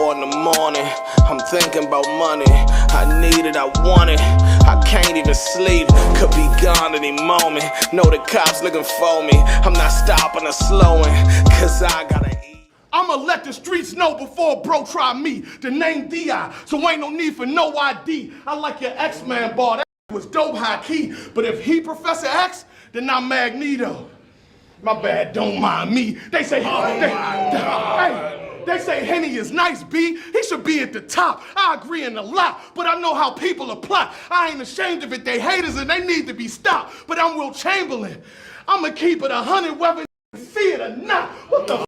4 in the morning, I'm thinking about money. I need it, I want it, I can't even sleep. Could be gone any moment, know the cops looking for me. I'm not stopping or slowing, cause I gotta eat. I'ma let the streets know before bro try me. The name D.I., so ain't no need for no ID. I like your X-Man bar, that was dope high key. But if he Professor X, then I'm Magneto. My bad, don't mind me. They say, they say Henny is nice, B. He should be at the top. I agree in a lot, but I know how people apply. I ain't ashamed of it. They haters and they need to be stopped. But I'm Will Chamberlain. I'ma keep it 100 whether you see it or not. What the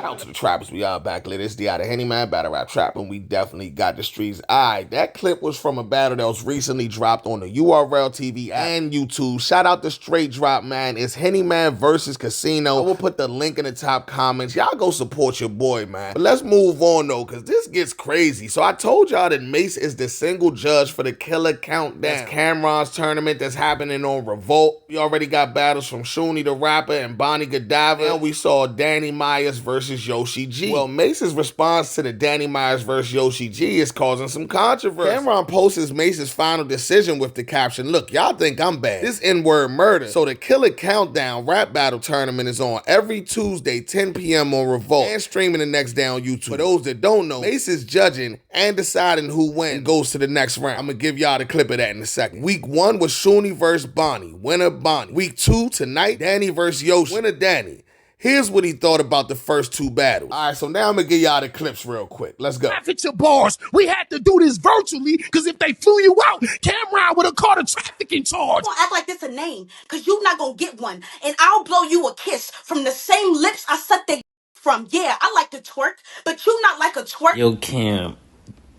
Out to the trappers, we are back lit. It's the out of Henny Man battle rap trap, and we definitely got the streets. Alright, that clip was from a battle that was recently dropped on the URL TV and YouTube. Shout out to Straight Drop, man. It's Henny Man versus Casino. I will put the link in the top comments. Y'all go support your boy, man. But let's move on though, cause this gets crazy. So I told y'all that Mase is the single judge for the Killa Countdown. That's Cameron's tournament that's happening on Revolt. We already got battles from Shuni the Rapper and Bonnie Godiva, and we saw Danny Myers versus Yoshi G. Well, Mase's response to the Danny Myers versus Yoshi G is causing some controversy. Cameron posts Mase's final decision with the caption, "Look, y'all think I'm bad. This N-word murder." So the Killa Countdown rap battle tournament is on every Tuesday, 10 p.m. on Revolt, and streaming the next day on YouTube. For those that don't know, Mase is judging and deciding who wins and goes to the next round. I'm gonna give y'all the clip of that in a second. Week 1 was Shuni versus Bonnie. Winner Bonnie. Week 2 tonight, Danny versus Yoshi. Winner Danny. Here's what he thought about the first 2 battles. All right, so now I'm gonna give y'all the clips real quick. Let's go. Traffic your bars. We had to do this virtually because if they flew you out, Cameron would have caught a trafficking charge. Don't act like this a name, because you're not gonna get one. And I'll blow you a kiss from the same lips I sucked that from. Yeah, I like to twerk, but you not like a twerk. Yo, Cam,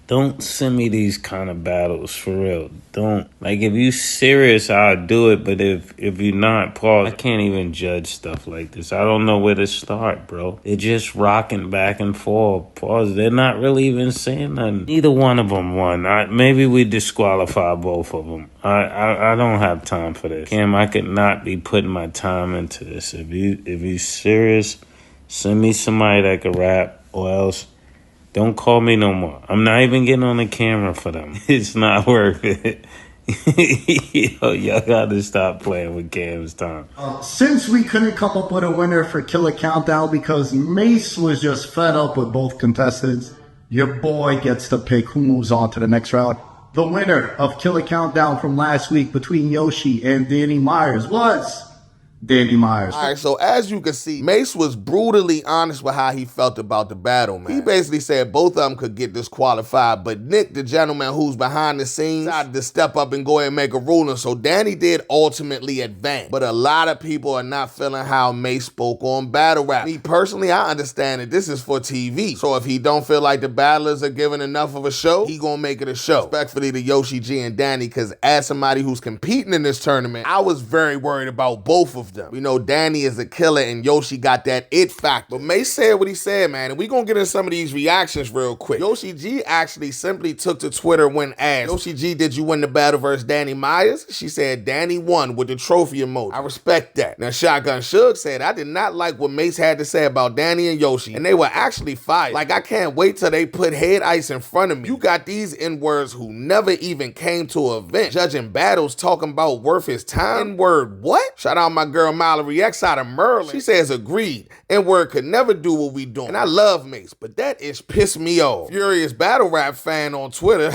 don't send me these kind of battles, for real. Don't. Like, if you serious, I'll do it, but if you're not, pause. I can't even judge stuff like this. I don't know where to start, bro. They're just rocking back and forth. Pause. They're not really even saying nothing. Neither one of them won. Maybe we disqualify both of them. I don't have time for this. Cam, I could not be putting my time into this. If you serious, send me somebody that can rap, or else don't call me no more. I'm not even getting on the camera for them. It's not worth it. Yo, y'all gotta stop playing with Cam's time. Since we couldn't come up with a winner for Killa Countdown because Mase was just fed up with both contestants, your boy gets to pick who moves on to the next round. The winner of Killa Countdown from last week between Yoshi and Danny Myers was Danny Myers. All right, so as you can see, Mase was brutally honest with how he felt about the battle, man. He basically said both of them could get disqualified, but Nick, the gentleman who's behind the scenes, decided to step up and go ahead and make a ruling. So Danny did ultimately advance. But a lot of people are not feeling how Mase spoke on battle rap. Me personally, I understand that this is for TV. So if he don't feel like the battlers are giving enough of a show, he gonna make it a show. Respectfully to Yoshi G and Danny, because as somebody who's competing in this tournament, I was very worried about both of them. We know Danny is a killer and Yoshi got that it factor. But Mase said what he said, man, and we gonna get into some of these reactions real quick. Yoshi G actually simply took to Twitter when asked, "Yoshi G, did you win the battle versus Danny Myers?" She said, "Danny won," with the trophy emoji. I respect that. Now, Shotgun Suge said, "I did not like what Mase had to say about Danny and Yoshi, and they were actually fired. Like, I can't wait till they put head ice in front of me. You got these N-words who never even came to an event, judging battles talking about worth his time. N-word what?" Shout out my girl Mallory X out of Merlin. She says, "Agreed. N-word could never do what we doing." And I love Mase, but that is pissed me off. Furious Battle Rap fan on Twitter,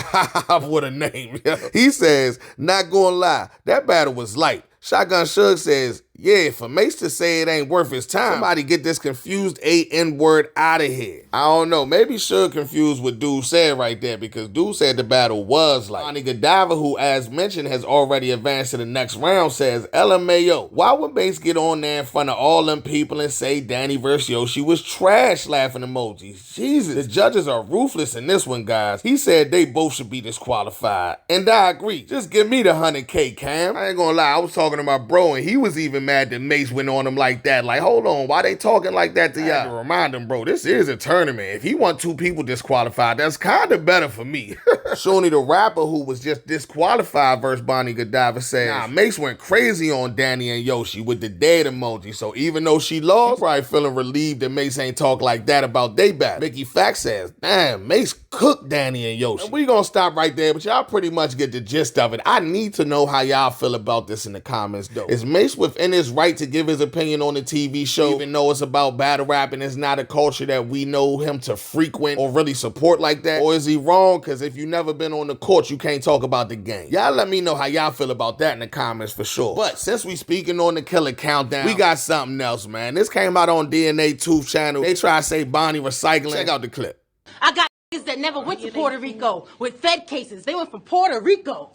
what a name. He says, "Not gonna lie, that battle was light." Shotgun Suge says, "Yeah, for Mase to say it ain't worth his time, somebody get this confused N-word out of here." I don't know. Maybe Suge confused what Dude said right there, because Dude said the battle was like. Bonnie Godiva, who as mentioned has already advanced to the next round, says, "LMAO, why would Mase get on there in front of all them people and say Danny versus Yoshi was trash?" Laughing emojis. Jesus, the judges are ruthless in this one, guys. He said they both should be disqualified. And I agree. Just give me the 100K, Cam. I ain't gonna lie, I was talking to my bro and he was even mad that Mase went on him like that. Like, hold on, why they talking like that to y'all? Remind him, bro, this is a tournament. If he want 2 people disqualified, that's kind of better for me. Shoney the rapper, who was just disqualified versus Bonnie Godiva, says, nah, Mase went crazy on Danny and Yoshi with the dead emoji. So even though she lost, probably feeling relieved that Mase ain't talk like that about they battle. Mickey Fact says, damn, Mase cooked Danny and Yoshi. And we gonna stop right there, but y'all pretty much get the gist of it. I need to know how y'all feel about this in the comments though. Is Mase within his right to give his opinion on the TV show, even though it's about battle rap and it's not a culture that we know him to frequent or really support like that? Or is he wrong? Because if you never been on the court, you can't talk about the game. Y'all let me know how y'all feel about that in the comments for sure. But since we speaking on the Killa Countdown, we got something else, man. This came out on DNA 2 channel. They try to say Bonnie recycling. Check out the clip. I got that never went to Puerto Rico with Fed cases. They went from Puerto Rico.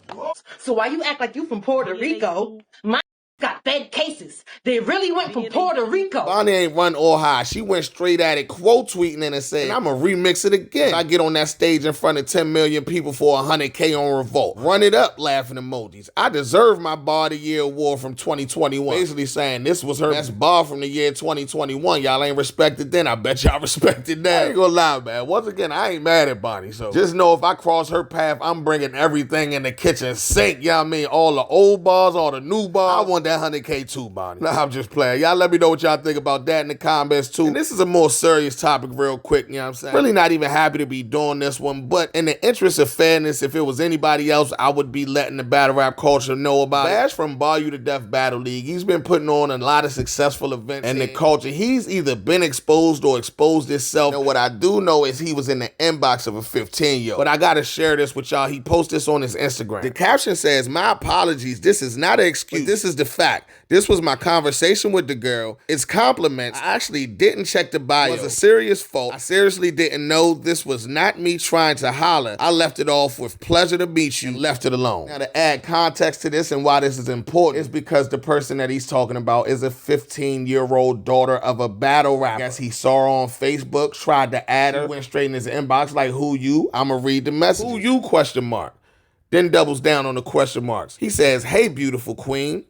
So why you act like you from Puerto Rico? My got Fed cases. They really went from Puerto Rico. Bonnie ain't run all high. She went straight at it, quote tweeting and saying, I'm gonna remix it again. I get on that stage in front of 10 million people for 100K on Revolt. Run it up, laughing emojis. I deserve my Bar of the Year award from 2021. Basically saying this was her best bar from the year 2021. Y'all ain't respected then. I bet y'all respected now. I ain't gonna lie, man. Once again, I ain't mad at Bonnie. So just know if I cross her path, I'm bringing everything in the kitchen sink. You know what I mean? All the old bars, all the new bars. I want that 100K too, Bonnie. Nah, I'm just playing. Y'all let me know what y'all think about that in the comments too. And this is a more serious topic real quick, you know what I'm saying? Really not even happy to be doing this one, but in the interest of fairness, if it was anybody else, I would be letting the battle rap culture know about it. Bash from Bar You to Death Battle League, he's been putting on a lot of successful events in the culture. He's either been exposed or exposed himself. And what I do know is he was in the inbox of a 15-year-old. But I gotta share this with y'all. He posted this on his Instagram. The caption says, my apologies, this is not an excuse, this is the fact. This was my conversation with the girl. It's compliments. I actually didn't check the bio. It was a serious fault. I seriously didn't know. This was not me trying to holler. I left it off with pleasure to meet you and left it alone. Now to add context to this and why this is important is because the person that he's talking about is a 15-year-old daughter of a battle rapper. I guess he saw her on Facebook, tried to add her, went straight in his inbox like, who you? I'ma read the message. Who you? Question mark. Then doubles down on the question marks. He says, hey, beautiful queen.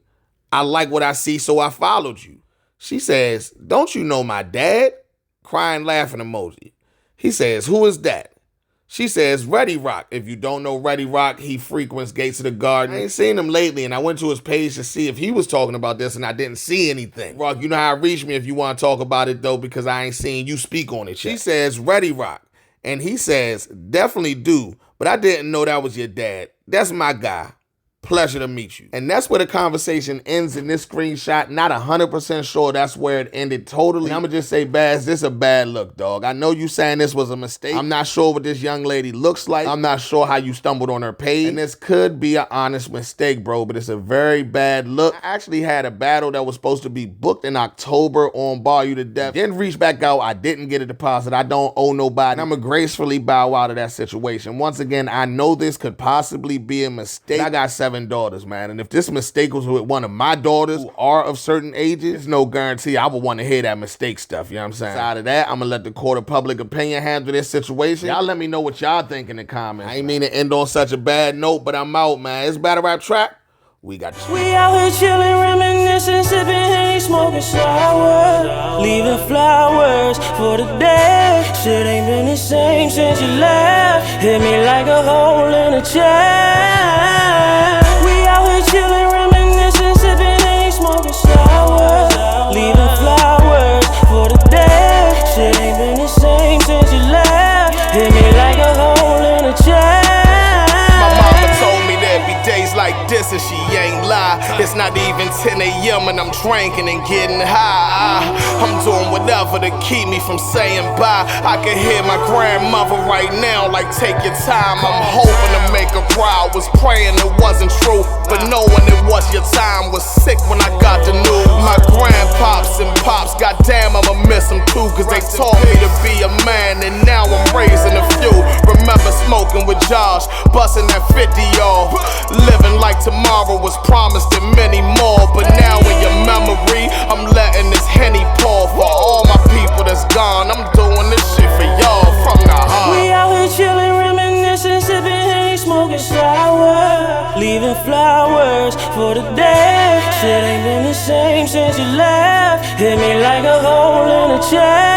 I like what I see, so I followed you. She says, don't you know my dad? Crying, laughing emoji. He says, who is that? She says, Ready Rock. If you don't know Ready Rock, he frequents Gates of the Garden. I ain't seen him lately, and I went to his page to see if he was talking about this, and I didn't see anything. Rock, you know how to reach me if you want to talk about it, though, because I ain't seen you speak on it yet. She says, Ready Rock. And he says, definitely do, but I didn't know that was your dad. That's my guy. Pleasure to meet you. And that's where the conversation ends in this screenshot. Not 100% sure that's where it ended totally. And I'm gonna just say, Baz, this a bad look, dog. I know you saying this was a mistake. I'm not sure what this young lady looks like. I'm not sure how you stumbled on her page. And this could be an honest mistake, bro, but it's a very bad look. I actually had a battle that was supposed to be booked in October on Bar You to Death. Didn't reach back out. I didn't get a deposit. I don't owe nobody. And I'm gonna gracefully bow out of that situation. Once again, I know this could possibly be a mistake. I got 7 daughters, man, and if this mistake was with one of my daughters who are of certain ages, there's no guarantee I would want to hear that mistake stuff, you know what I'm saying? Outside of that, I'm gonna let the court of public opinion handle this situation. Y'all let me know what y'all think in the comments. I ain't mean to end on such a bad note, but I'm out, man. It's Battle Rap Trap. We got this. We out here chilling, reminiscing, sipping, Henny, smoking sour, leaving flowers for the day. Shit ain't been the same since you left. Hit me like a hole in a chest. We out here chilling, reminiscing, sipping, Henny, smoking sour, leaving flowers for the day. Shit ain't been the same since you left. Hit me like a hole in a chest. My mama told me there'd be days like this and she ain't lie. It's not even 10 a.m. and I'm drinking and getting high. I'm doing whatever to keep me from saying bye. I can hear my grandmother right now like take your time. I'm hoping to make her cry. I was praying it wasn't true, but knowing it was your time was sick when I got the news. My grandpops and pops, goddamn I'ma miss them too, cause they taught me to be a man and now I'm raising a few. Remember smoking with Josh, busting that 50 y'all, living like tomorrow was promised and many more. But now in your memory, I'm letting this Henny pour for all my people that's gone. I'm doing this shit for y'all from the heart. We out here chilling, reminiscing, sipping, Henny, smoking sour, leaving flowers for the day. Shit ain't been the same since since you left. Hit me like a hole in a chest.